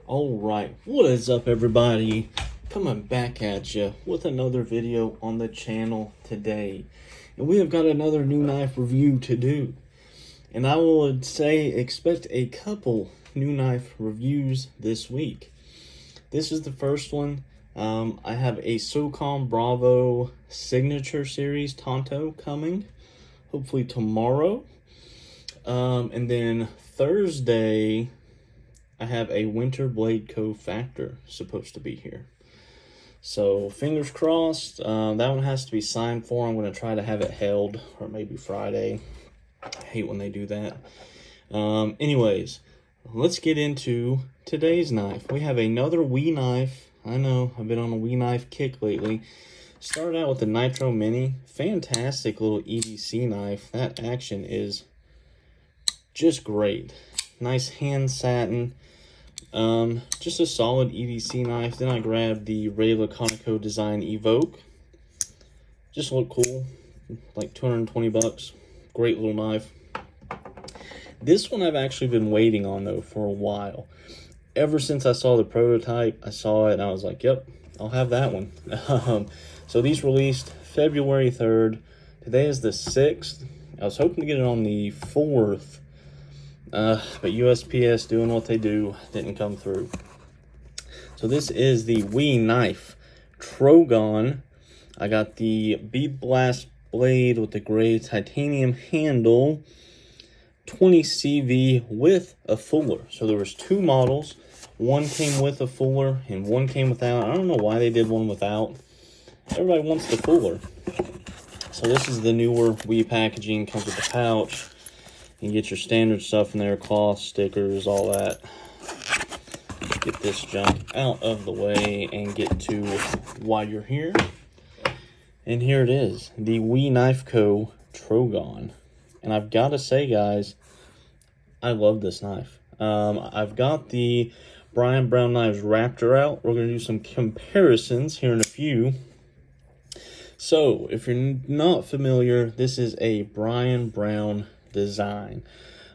Alright, what is up everybody? Coming back at you with another video on the channel today. And we have got another new knife review to do. And I would say expect a couple new knife reviews this week. This is the first one. I have a SOCOM Bravo Signature Series Tonto coming, hopefully tomorrow. And then Thursday, I have a Winter Blade Co. Factor supposed to be here. So fingers crossed. That one has to be signed for. I'm going to try to have it held, or maybe Friday. I hate when they do that. Anyways, let's get into today's knife. We have another We Knife. I know, I've been on a We Knife kick lately. Started out with the Nitro Mini. Fantastic little EDC knife. That action is just great. Nice hand satin. Just a solid EDC knife. Then I grabbed the Ray Laconico Design Evoke. Just look cool. Like 220 bucks. Great little knife. This one I've actually been waiting on though for a while. Ever since I saw the prototype, I saw it and I was like, yep, I'll have that one. So these released February 3rd. Today is the 6th. I was hoping to get it on the 4th. But USPS doing what they do didn't come through. So this is the We Knife TROGON. I got the Bead Blast blade with the gray titanium handle, 20 CV with a fuller. So there was two models. One came with a fuller and one came without. I don't know why they did one without. Everybody wants the fuller. So this is the newer We packaging. Comes with a pouch. You get your standard stuff in there, cloth, stickers, all that. Get this junk out of the way and get to why you're here. And here it is, the We Knife Co. TROGON. And I've got to say, guys, I love this knife. I've got the Brian Brown Knives Raptor out. We're going to do some comparisons here in a few. So, if you're not familiar, this is a Brian Brown design.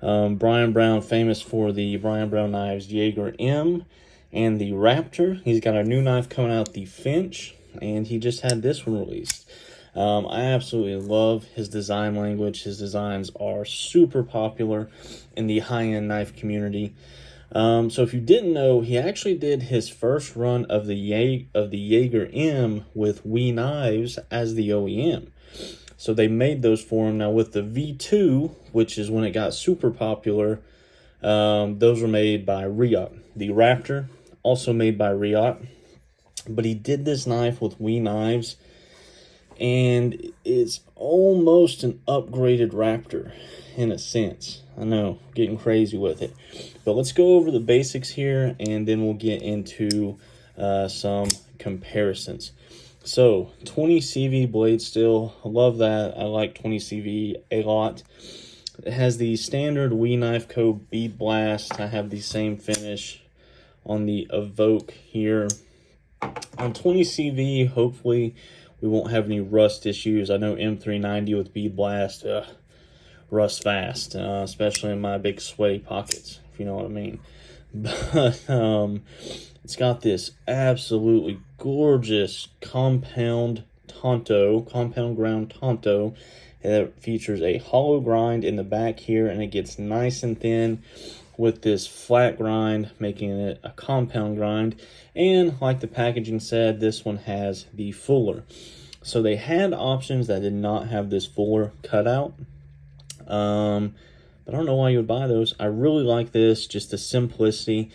Brian Brown, famous for the Brian Brown Knives Jaeger M and the Raptor. He's got a new knife coming out, the Finch, and he just had this one released. I absolutely love his design language. His designs are super popular in the high-end knife community. So if you didn't know, he actually did his first run of the Jaeger M with We Knives as the OEM. So they made those for him. Now with the V2, which is when it got super popular, those were made by Riot. The Raptor, also made by Riot. But he did this knife with We Knives, and it's almost an upgraded Raptor in a sense. I know, getting crazy with it. But let's go over the basics here, and then we'll get into some comparisons. So, 20 CV blade steel. I love that. I like 20 CV a lot. It has the standard We Knife Co. Bead Blast. I have the same finish on the Evoke here. On 20 CV, hopefully we won't have any rust issues. I know M390 with Bead Blast rust fast, especially in my big sweaty pockets, if you know what I mean. But it's got this absolutely gorgeous compound ground Tonto that features a hollow grind in the back here, and it gets nice and thin with this flat grind, making it a compound grind. And like the packaging said, this one has the fuller. So they had options that did not have this fuller cutout. But I don't know why you would buy those. I really like this, just the simplicity.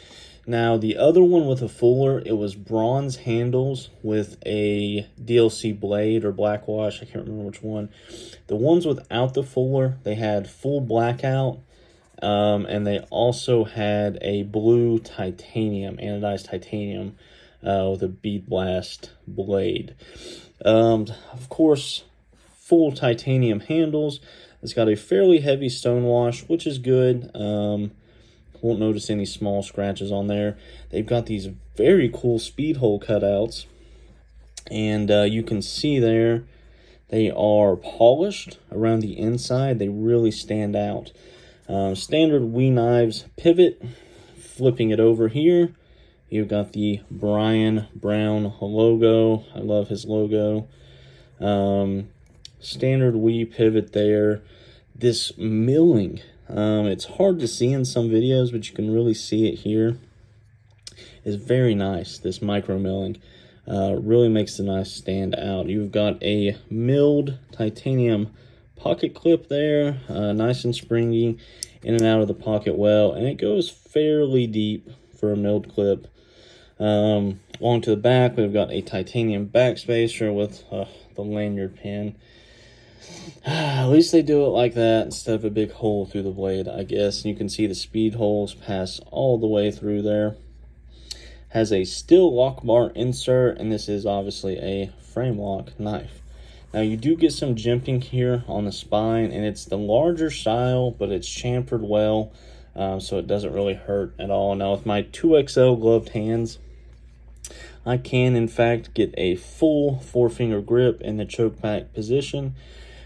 Now, the other one with a fuller, it was bronze handles with a DLC blade or black wash. I can't remember which one. The ones without the fuller, they had full blackout. And they also had a blue titanium, anodized titanium, with a Bead Blast blade. Of course, full titanium handles. It's got a fairly heavy stone wash, which is good. Won't notice any small scratches on there. They've got these very cool speed hole cutouts. And you can see there, they are polished around the inside. They really stand out. Standard We Knives pivot, flipping it over here. You've got the Brian Brown logo. I love his logo. Standard We pivot there. This milling, it's hard to see in some videos, but you can really see it here. It's very nice, this micro milling. Really makes the knife stand out. You've got a milled titanium pocket clip there, nice and springy, in and out of the pocket well, and it goes fairly deep for a milled clip. Along to the back, we've got a titanium backspacer with the lanyard pin. At least they do it like that instead of a big hole through the blade, I guess. And you can see the speed holes pass all the way through there. Has a steel lock bar insert, and this is obviously a frame lock knife. Now you do get some jimping here on the spine, and it's the larger style, but it's chamfered well, so it doesn't really hurt at all. Now with my 2XL gloved hands, I can in fact get a full 4-finger grip in the choke back position.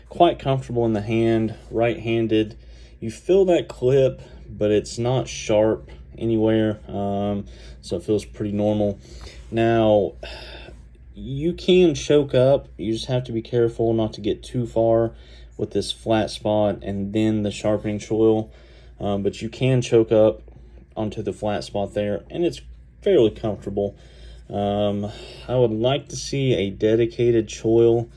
Quite comfortable in the hand, right-handed. You feel that clip, but it's not sharp anywhere, so it feels pretty normal. Now, you can choke up. You just have to be careful not to get too far with this flat spot and then the sharpening choil, but you can choke up onto the flat spot there, and it's fairly comfortable. I would like to see a dedicated choil,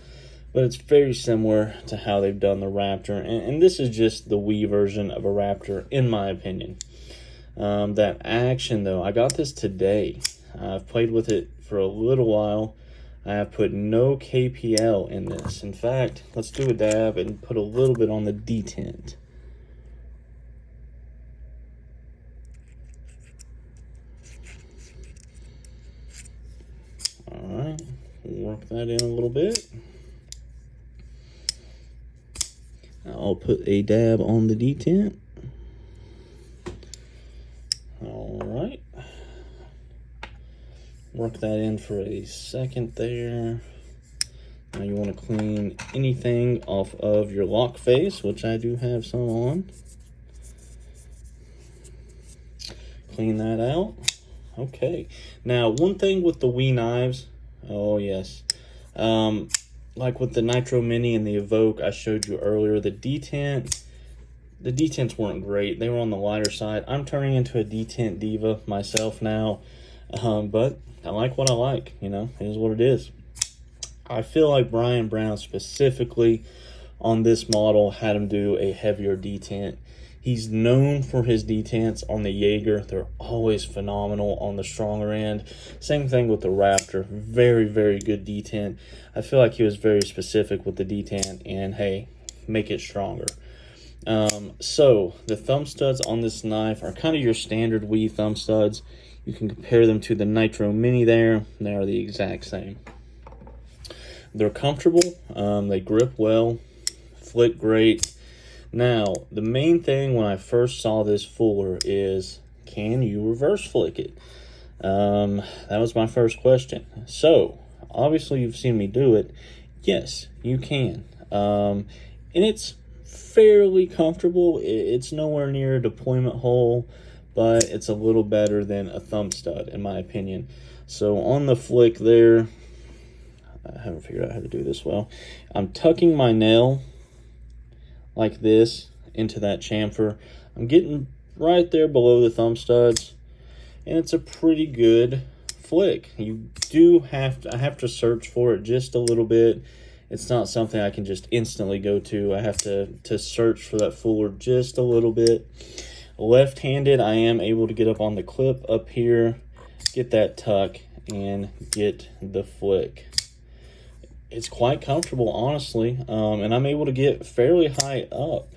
but it's very similar to how they've done the Raptor, and this is just the We version of a Raptor, in my opinion. That action, though, I got this today. I've played with it for a little while. I have put no KPL in this. In fact, let's do a dab and put a little bit on the detent. Alright, work that in a little bit. I'll put a dab on the detent. Alright. Work that in for a second there. Now you want to clean anything off of your lock face, which I do have some on. Clean that out. Okay. Now, one thing with the We knives, oh yes, like with the Nitro Mini and the Evoke I showed you earlier, the detents weren't great. They were on the lighter side. I'm turning into a detent diva myself now, but I like what I like, you know, it is what it is. I feel like Brian Brown specifically on this model had him do a heavier detent. He's known for his detents on the Jaeger. They're always phenomenal on the stronger end. Same thing with the Raptor. Very, very good detent. I feel like he was very specific with the detent, and hey, make it stronger. So the thumb studs on this knife are kind of your standard We thumb studs. You can compare them to the Nitro Mini there. They are the exact same. They're comfortable. They grip well. Flick great. Now, the main thing when I first saw this fuller is, can you reverse flick it? That was my first question. So, obviously you've seen me do it. Yes, you can. And it's fairly comfortable. It's nowhere near a deployment hole, but it's a little better than a thumb stud, in my opinion. So, on the flick there, I haven't figured out how to do this well. I'm tucking my nail like this into that chamfer. I'm getting right there below the thumb studs, and it's a pretty good flick. You do have to, I have to search for it just a little bit. It's not something I can just instantly go to. I have to search for that fuller just a little bit. Left-handed, I am able to get up on the clip up here, get that tuck, and get the flick. It's quite comfortable, honestly, and I'm able to get fairly high up.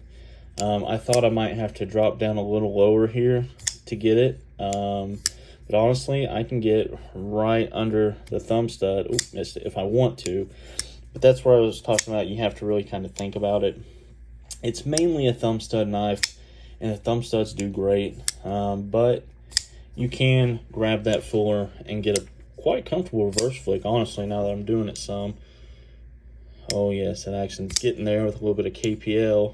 I thought I might have to drop down a little lower here to get it, but honestly, I can get right under the thumb stud. Oops, missed it if I want to, but that's where I was talking about. You have to really kind of think about it. It's mainly a thumb stud knife, and the thumb studs do great, but you can grab that fuller and get a quite comfortable reverse flick, honestly, now that I'm doing it some. Oh yes, that action's getting there with a little bit of KPL.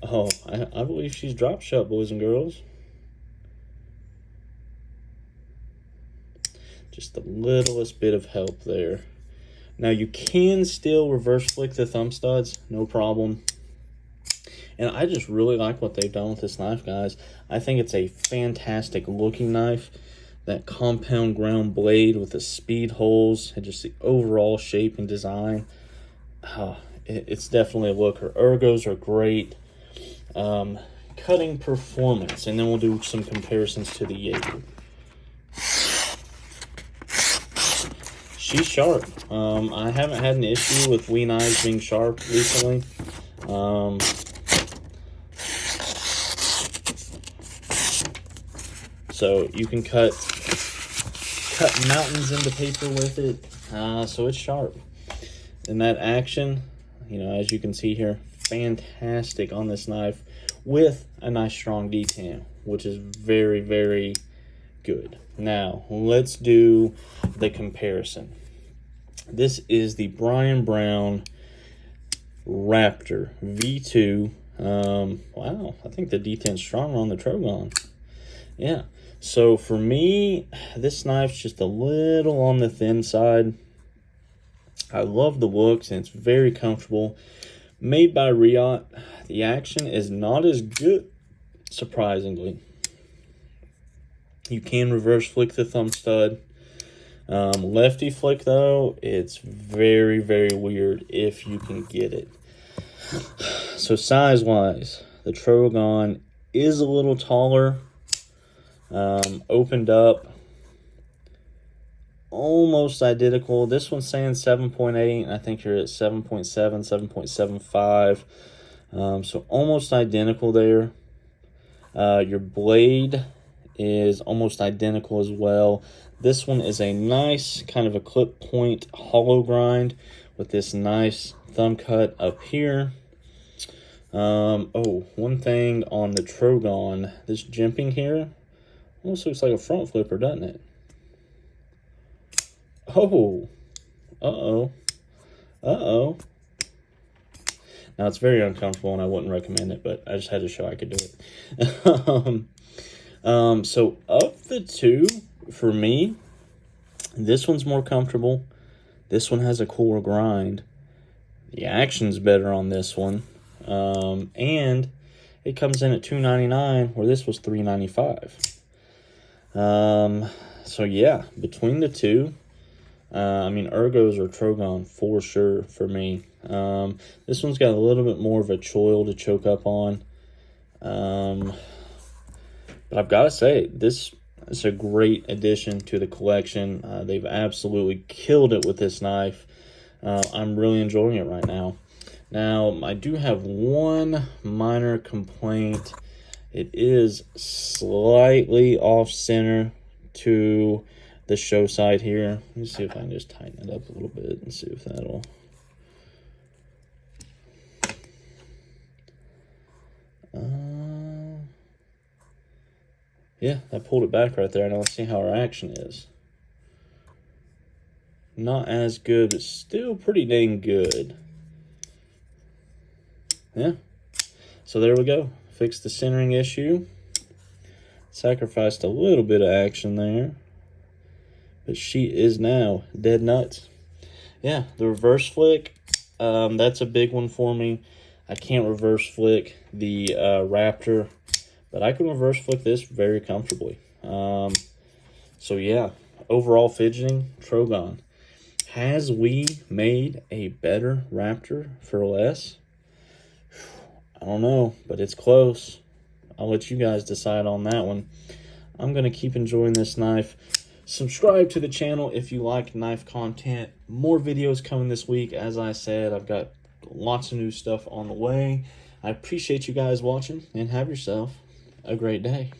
Oh, I believe she's drop shot, boys and girls. Just the littlest bit of help there. Now you can still reverse flick the thumb studs, no problem. And I just really like what they've done with this knife, guys. I think it's a fantastic looking knife. That compound ground blade with the speed holes and just the overall shape and design. It's definitely a looker. Ergos are great. Cutting performance, and then we'll do some comparisons to the Jaeger. She's sharp. I haven't had an issue with We Knives being sharp recently. So you can cut mountains into paper with it. So it's sharp. And that action, you know, as you can see here, fantastic on this knife with a nice strong detam, which is very, very good. Now, let's do the comparison. This is the Brian Brown Raptor V2. Wow, I think the detam's stronger on the Trogon. Yeah, so for me, this knife's just a little on the thin side. I love the looks, and it's very comfortable. Made by Riot. The action is not as good, surprisingly. You can reverse flick the thumb stud. Lefty flick, though, it's very, very weird if you can get it. So size-wise, the Trogon is a little taller. Opened up. Almost identical. This one's saying 7.8, and I think you're at 7.7, 7.75. So almost identical there. Your blade is almost identical as well. This one is a nice kind of a clip point hollow grind with this nice thumb cut up here. Oh, one thing on the Trogon, this jimping here almost looks like a front flipper, doesn't it? Oh, uh-oh. Now, it's very uncomfortable, and I wouldn't recommend it, but I just had to show I could do it. So, of the two, for me, this one's more comfortable. This one has a cooler grind. The action's better on this one. And it comes in at $299, where this was $395. So, yeah, between the two, I mean, Ergos or Trogon for sure for me. This one's got a little bit more of a choil to choke up on. But I've got to say, this is a great addition to the collection. They've absolutely killed it with this knife. I'm really enjoying it right now. Now, I do have one minor complaint. It is slightly off-center to the show side here. Let me see if I can just tighten it up a little bit and see if that'll... yeah, I pulled it back right there. Now let's see how our action is. Not as good, but still pretty dang good. Yeah. So there we go. Fixed the centering issue. Sacrificed a little bit of action there. But she is now dead nuts. Yeah, the reverse flick, that's a big one for me. I can't reverse flick the Raptor, but I can reverse flick this very comfortably. So yeah, overall fidgeting, Trogon. Has we made a better Raptor for less? I don't know, but it's close. I'll let you guys decide on that one. I'm going to keep enjoying this knife. Subscribe to the channel if you like knife content. More videos coming this week. As I said, I've got lots of new stuff on the way. I appreciate you guys watching, and have yourself a great day.